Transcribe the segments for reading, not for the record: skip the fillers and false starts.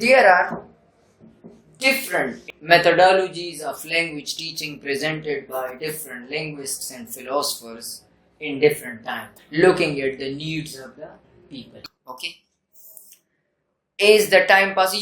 There are different methodologies of language teaching presented by different linguists and philosophers in different times, looking at the needs of the people. Okay? As the time passes,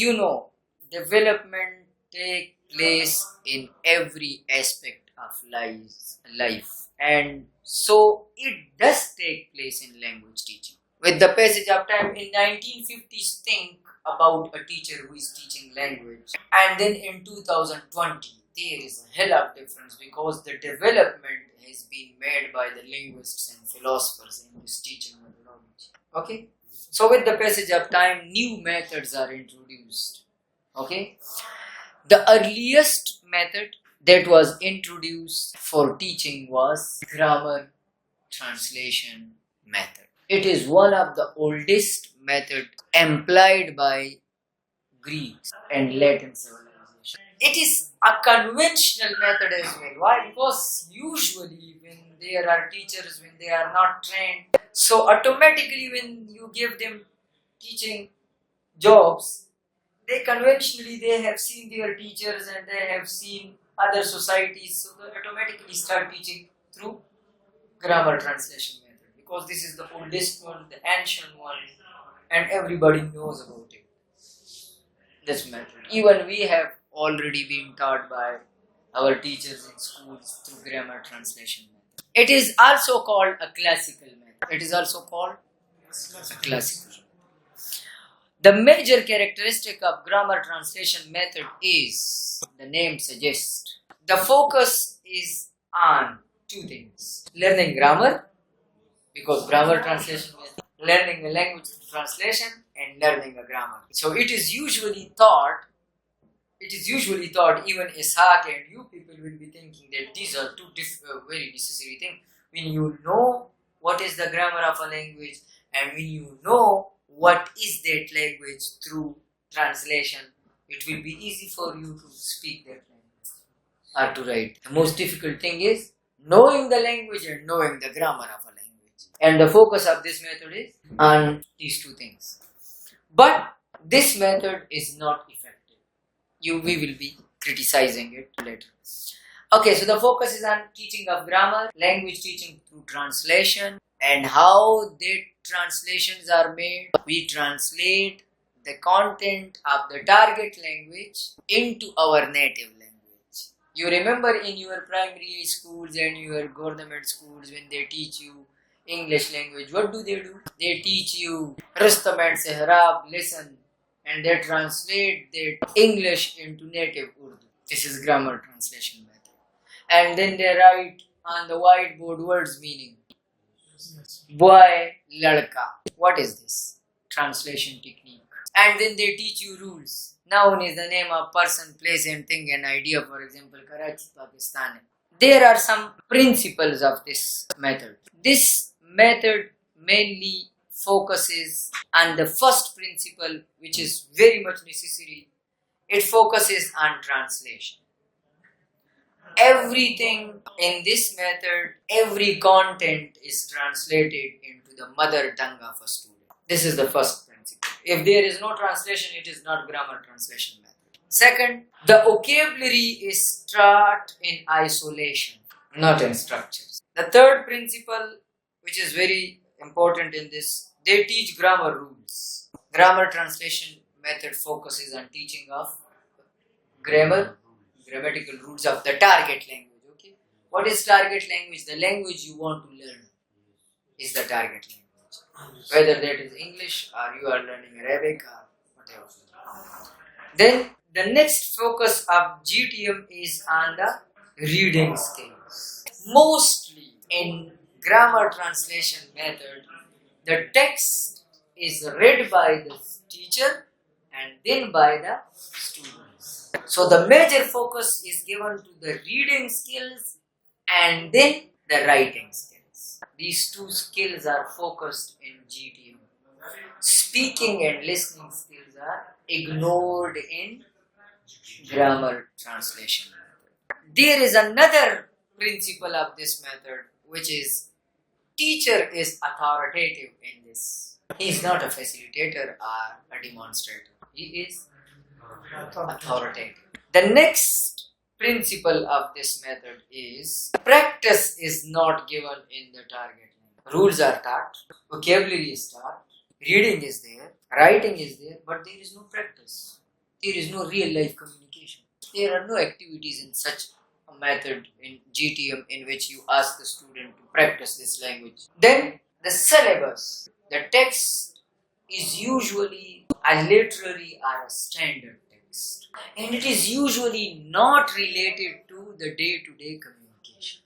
development take place in every aspect of life, and so it does take place in language teaching. With the passage of time, in 1950s, think about a teacher who is teaching language, and then in 2020, there is a hell of difference because the development has been made by the linguists and philosophers in this teaching methodology. Okay? So with the passage of time, new methods are introduced. Okay? The earliest method that was introduced for teaching was grammar translation method. It is one of the oldest methods employed by Greeks and Latin civilization. It is a conventional method as well. Why? Because usually when there are teachers, when they are not trained, so automatically when you give them teaching jobs, they have seen their teachers and they have seen other societies, so they automatically start teaching through grammar translation method, because this is the oldest one, the ancient one, and everybody knows about it. This method. Even we have already been taught by our teachers in schools through grammar translation method. It is also called a classical method. It is also called a classical. The major characteristic of grammar translation method is, the name suggests, the focus is on two things: learning grammar, because grammar translation is learning a language through translation, and learning a grammar. So it is usually thought, even Ishaq and you people will be thinking that these are two very necessary things. When you know what is the grammar of a language, and when you know what is that language through translation, it will be easy for you to speak that language or to write. The most difficult thing is knowing the language and knowing the grammar of a language. And the focus of this method is on these two things. But this method is not effective. We will be criticizing it later. Okay, so the focus is on teaching of grammar, language teaching through translation, and how the translations are made. We translate the content of the target language into our native language. You remember in your primary schools and your government schools, when they teach you English language, what do? They teach you Rustam and Sehrab, listen, and they translate that English into native Urdu. This is grammar translation method. And then they write on the whiteboard words meaning. Boy, ladka. What is this? Translation technique. And then they teach you rules. Noun is the name of person, place and thing, an idea, for example, Karachi, Pakistan. There are some principles of this method. This method mainly focuses on the first principle, which is very much necessary. It focuses on translation. Everything in this method, every content is translated into the mother tongue of a student. This is the first principle. If there is no translation, it is not grammar translation method. Second, the vocabulary is taught in isolation, not in structures. The third principle, which is very important in this, they teach grammar rules. Grammar translation method focuses on teaching of grammatical rules of the target language. Okay, what is target language? The language you want to learn is the target language. Whether that is English or you are learning Arabic or whatever. Then the next focus of GTM is on the reading skills. Mostly in grammar translation method, the text is read by the teacher and then by the students. So the major focus is given to the reading skills and then the writing skills. These two skills are focused in GTM. Speaking and listening skills are ignored in grammar translation method. There is another principle of this method, which is teacher is authoritative in this. He is not a facilitator or a demonstrator. He is authoritative. The next principle of this method is practice is not given in the target language. Rules are taught, vocabulary is taught, reading is there, writing is there, but there is no practice. There is no real life communication. There are no activities in such a method in GTM in which you ask the student to practice this language. Then the syllabus, the text is usually a literary or a standard text, and it is usually not related to the day-to-day communication.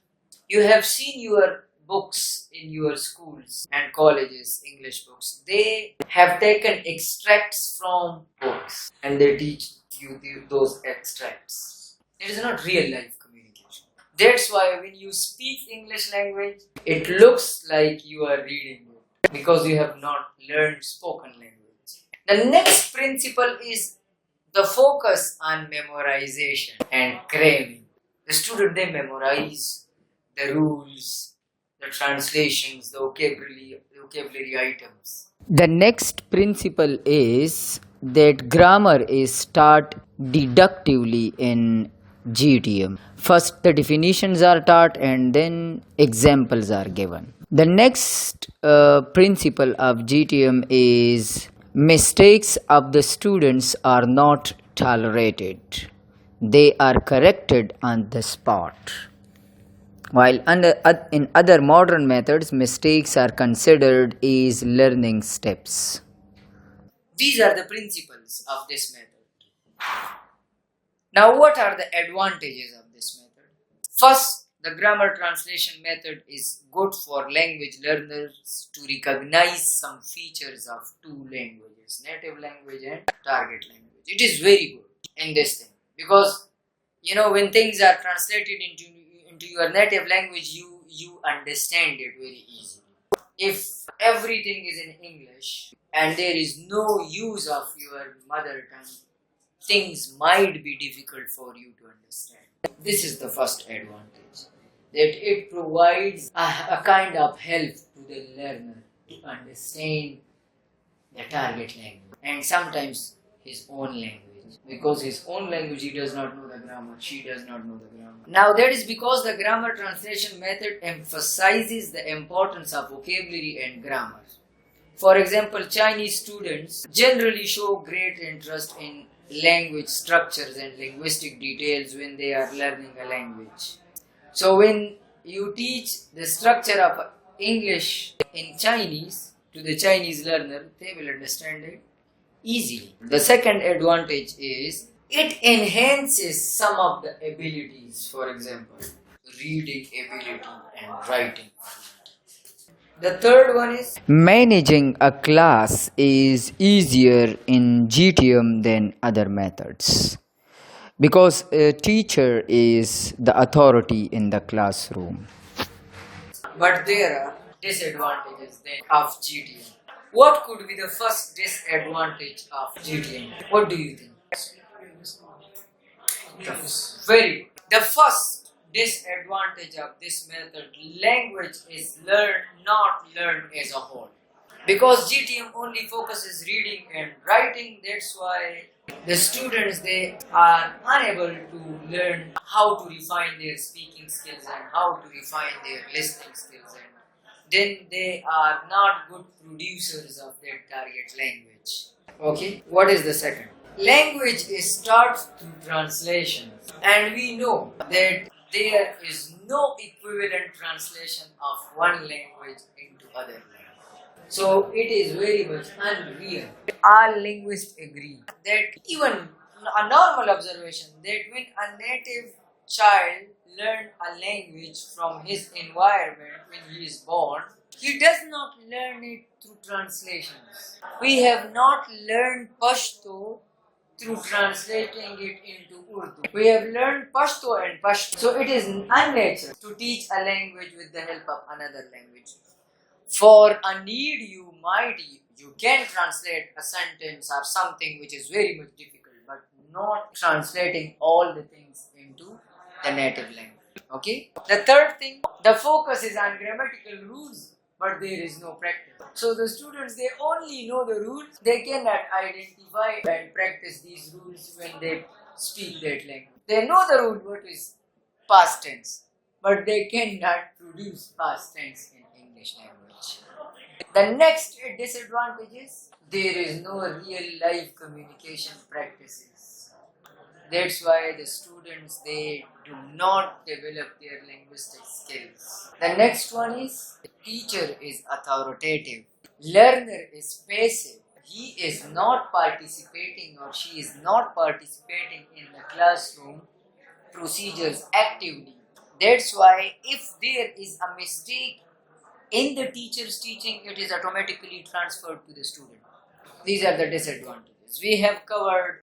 You have seen your books in your schools and colleges, English books. They have taken extracts from books and they teach you those extracts. It is not real life communication. That's why when you speak English language, it looks like you are reading it because you have not learned spoken language. The next principle is the focus on memorization and cramming. The student, they memorize the rules, the translations, the vocabulary items. The next principle is that grammar is taught deductively in GTM. First, the definitions are taught and then examples are given. The next principle of GTM is mistakes of the students are not tolerated. They are corrected on the spot. While in other modern methods, mistakes are considered as learning steps. These are the principles of this method. Now, what are the advantages of this method? First, the grammar translation method is good for language learners to recognize some features of two languages, native language and target language. It is very good in this thing because when things are translated into your native language, you understand it very easily. If everything is in English and there is no use of your mother tongue, things might be difficult for you to understand. This is the first advantage, that it provides a kind of help to the learner to understand the target language and sometimes his own language. Because his own language, he does not know the grammar, she does not know the grammar. Now that is because the grammar translation method emphasizes the importance of vocabulary and grammar. For example, Chinese students generally show great interest in language structures and linguistic details when they are learning a language. So when you teach the structure of English in Chinese to the Chinese learner, they will understand it easily. The second advantage is it enhances some of the abilities, for example, reading ability and writing. The third one is managing a class is easier in GTM than other methods because a teacher is the authority in the classroom. But there are disadvantages of GTM. What could be the first disadvantage of GTM? What do you think? Very good. The first disadvantage of this method, language is not learned as a whole. Because GTM only focuses reading and writing, that's why the students, they are unable to learn how to refine their speaking skills and how to refine their listening skills, and then they are not good producers of their target language. Okay, what is the second? Language is taught through translation, and we know that there is no equivalent translation of one language into other language. So it is very much unreal. All linguists agree that even a normal observation that when a native child learns a language from his environment when he is born, he does not learn it through translations. We have not learned Pashto through translating it into Urdu. We have learned Pashto and Pashto. So it is unnatural to teach a language with the help of another language. For a need, you can translate a sentence or something which is very much difficult, but not translating all the things into the native language. Okay? The third thing, the focus is on grammatical rules, but there is no practice. So the students, they only know the rules, they cannot identify and practice these rules use when they speak that language. They know the root what is past tense, but they cannot produce past tense in English language. The next disadvantage is there is no real life communication practices. That's why the students, they do not develop their linguistic skills. The next one is the teacher is authoritative. Learner is passive. He is not participating or she is not participating in the classroom procedures actively. That's why if there is a mistake in the teacher's teaching, it is automatically transferred to the student. These are the disadvantages. We have covered